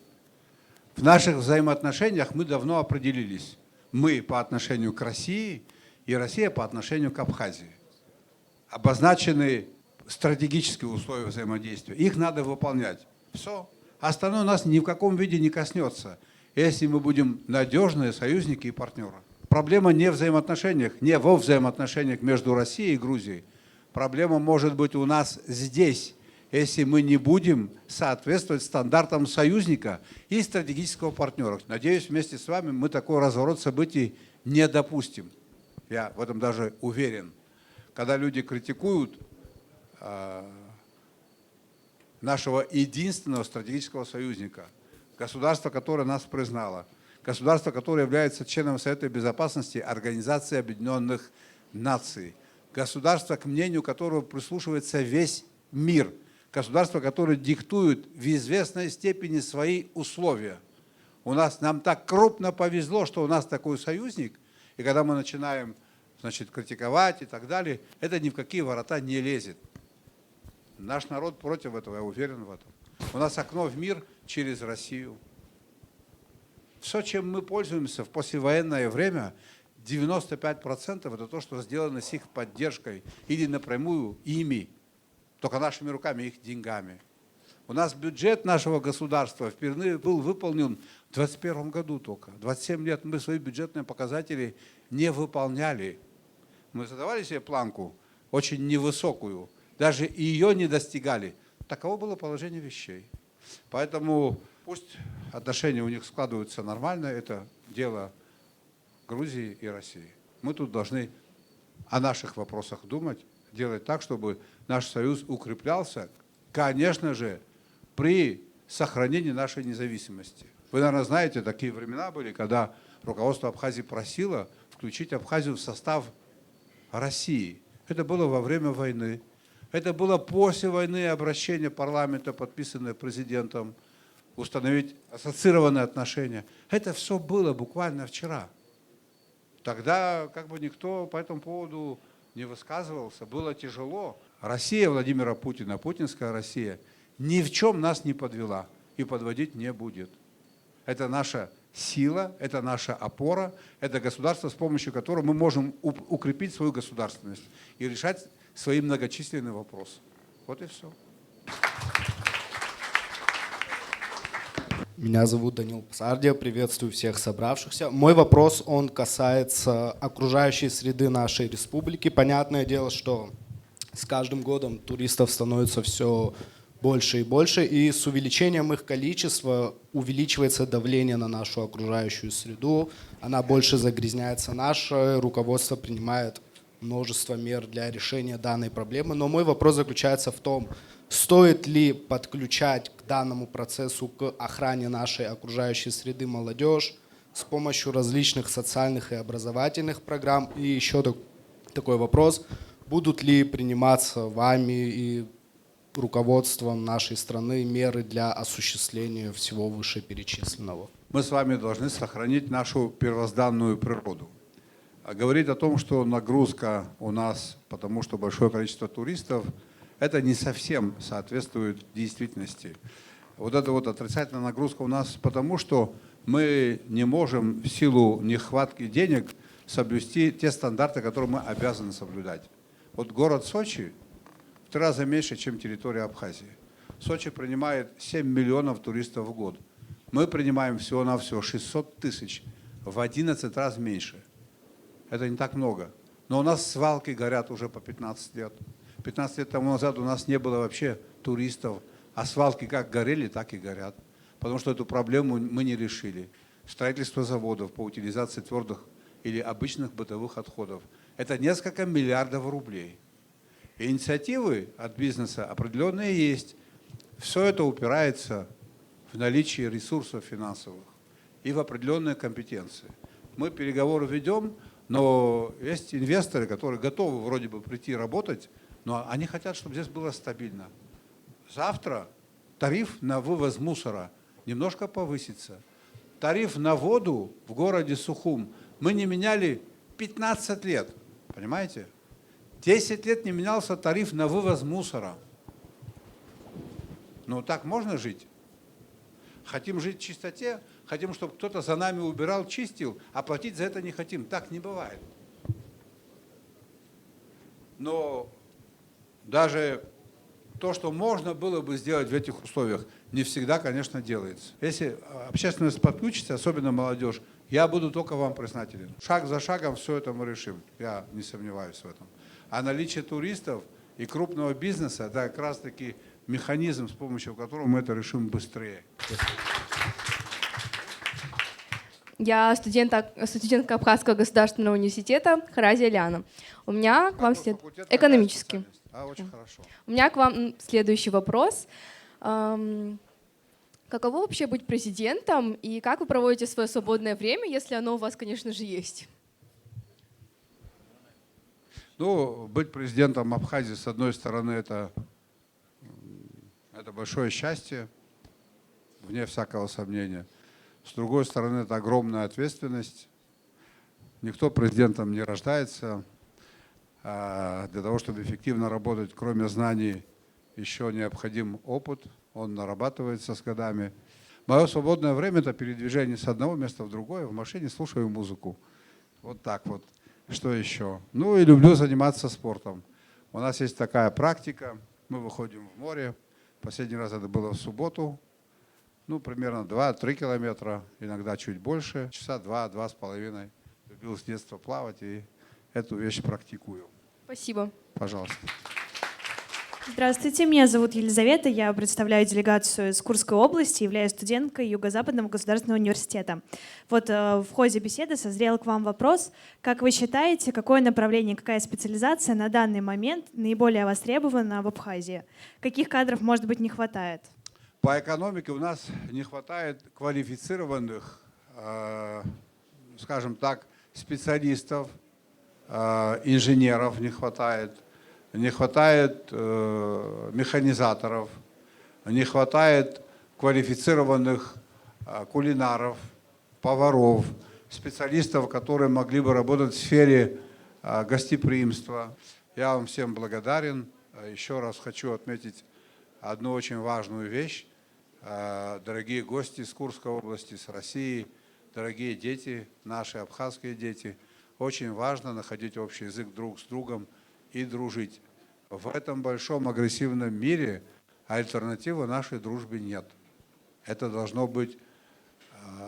В наших взаимоотношениях мы давно определились. Мы по отношению к России и Россия по отношению к Абхазии. Обозначены стратегические условия взаимодействия. Их надо выполнять. Все. Остальное нас ни в каком виде не коснется, если мы будем надежные союзники и партнеры. Проблема не в взаимоотношениях, не во взаимоотношениях между Россией и Грузией. Проблема может быть у нас здесь, если мы не будем соответствовать стандартам союзника и стратегического партнера. Надеюсь, вместе с вами мы такой разворот событий не допустим. Я в этом даже уверен. Когда люди критикуют нашего единственного стратегического союзника, государство, которое нас признало, государство, которое является членом Совета Безопасности Организации Объединенных Наций, государство, к мнению которого прислушивается весь мир, государство, которое диктует в известной степени свои условия. Нам так крупно повезло, что у нас такой союзник, и когда мы начинаем значит, критиковать и так далее, это ни в какие ворота не лезет. Наш народ против этого, я уверен в этом. У нас окно в мир через Россию. Все, чем мы пользуемся в послевоенное время, 95% это то, что сделано с их поддержкой или напрямую ими, только нашими руками, их деньгами. У нас бюджет нашего государства впервые был выполнен в 2021 году только. 27 лет мы свои бюджетные показатели не выполняли. Мы задавали себе планку очень невысокую, даже ее не достигали. Таково было положение вещей. Поэтому пусть отношения у них складываются нормально, это дело Грузии и России. Мы тут должны о наших вопросах думать, делать так, чтобы наш союз укреплялся, конечно же, при сохранении нашей независимости. Вы, наверное, знаете, такие времена были, когда руководство Абхазии просило включить Абхазию в состав России. Это было во время войны. Это было после войны обращение парламента, подписанное президентом, установить ассоциированные отношения. Это все было буквально вчера. Тогда как бы никто по этому поводу не высказывался. Было тяжело. Россия Владимира Путина, путинская Россия, ни в чем нас не подвела и подводить не будет. Это наша сила, это наша опора, это государство, с помощью которого мы можем укрепить свою государственность и решать свои многочисленные вопросы. Вот и все. Меня зовут Данил Пасардия, приветствую всех собравшихся. Мой вопрос, он касается окружающей среды нашей республики. Понятное дело, что с каждым годом туристов становится все больше и больше, и с увеличением их количества увеличивается давление на нашу окружающую среду, она больше загрязняется. Наше руководство принимает множество мер для решения данной проблемы, но мой вопрос заключается в том, стоит ли подключать к данному процессу, к охране нашей окружающей среды молодежь с помощью различных социальных и образовательных программ. И еще такой вопрос, будут ли приниматься вами и руководством нашей страны меры для осуществления всего вышеперечисленного? Мы с вами должны сохранить нашу первозданную природу. А говорить о том, что нагрузка у нас, потому что большое количество туристов, это не совсем соответствует действительности. Вот эта вот отрицательная нагрузка у нас потому, что мы не можем в силу нехватки денег соблюсти те стандарты, которые мы обязаны соблюдать. Вот город Сочи в 3 раза меньше, чем территория Абхазии. Сочи принимает 7 миллионов туристов в год. Мы принимаем всего-навсего 600 тысяч, в 11 раз меньше. Это не так много. Но у нас свалки горят уже по 15 лет. 15 лет тому назад у нас не было вообще туристов, а свалки как горели, так и горят. Потому что эту проблему мы не решили. Строительство заводов по утилизации твердых или обычных бытовых отходов – это несколько миллиардов рублей. И инициативы от бизнеса определенные есть. Все это упирается в наличие ресурсов финансовых и в определенные компетенции. Мы переговоры ведем, но есть инвесторы, которые готовы вроде бы прийти работать, но они хотят, чтобы здесь было стабильно. Завтра тариф на вывоз мусора немножко повысится. Тариф на воду в городе Сухум мы не меняли 15 лет, понимаете? 10 лет не менялся тариф на вывоз мусора. Ну так можно жить? Хотим жить в чистоте, хотим, чтобы кто-то за нами убирал, чистил, а платить за это не хотим. Так не бывает. Но даже то, что можно было бы сделать в этих условиях, не всегда, конечно, делается. Если общественность подключится, особенно молодежь, я буду только вам признателен. Шаг за шагом все это мы решим. Я не сомневаюсь в этом. А наличие туристов и крупного бизнеса – это как раз-таки механизм, с помощью которого мы это решим быстрее. Я студентка Абхазского государственного университета Харазия Ляна. У меня к вам экономический. Очень хорошо. У меня к вам следующий вопрос. Каково вообще быть президентом и как вы проводите свое свободное время, если оно у вас, конечно же, есть? Ну, быть президентом Абхазии, с одной стороны, это большое счастье, вне всякого сомнения. С другой стороны, это огромная ответственность. Никто президентом не рождается. Для того, чтобы эффективно работать, кроме знаний, еще необходим опыт. Он нарабатывается с годами. Мое свободное время – это передвижение с одного места в другое. В машине слушаю музыку. Вот так вот. Что еще? Ну и люблю заниматься спортом. У нас есть такая практика. Мы выходим в море. Последний раз это было в субботу. Ну, примерно 2-3 километра, иногда чуть больше. Часа 2-2,5. Любил с детства плавать и эту вещь практикую. Спасибо. Пожалуйста. Здравствуйте, меня зовут Елизавета, я представляю делегацию из Курской области, являюсь студенткой Юго-Западного государственного университета. Вот в ходе беседы созрел к вам вопрос, как вы считаете, какое направление, какая специализация на данный момент наиболее востребована в Абхазии? Каких кадров, может быть, не хватает? По экономике у нас не хватает квалифицированных, скажем так, специалистов, инженеров не хватает. Не хватает механизаторов, не хватает квалифицированных кулинаров, поваров, специалистов, которые могли бы работать в сфере гостеприимства. Я вам всем благодарен. Еще раз хочу отметить одну очень важную вещь. Дорогие гости из Курской области, с России, дорогие дети, наши абхазские дети, очень важно находить общий язык друг с другом и дружить. В этом большом агрессивном мире альтернативы нашей дружбе нет. Это должно быть,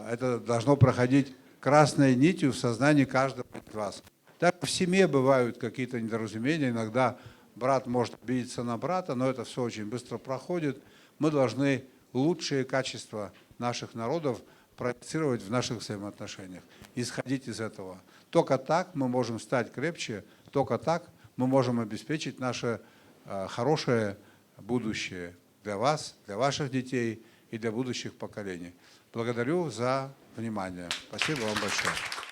это должно проходить красной нитью в сознании каждого из вас. Даже в семье бывают какие-то недоразумения, иногда брат может обидеться на брата, но это все очень быстро проходит. Мы должны лучшие качества наших народов проецировать в наших взаимоотношениях, исходить из этого. Только так мы можем стать крепче, только так мы можем обеспечить наше хорошее будущее для вас, для ваших детей и для будущих поколений. Благодарю за внимание. Спасибо вам большое.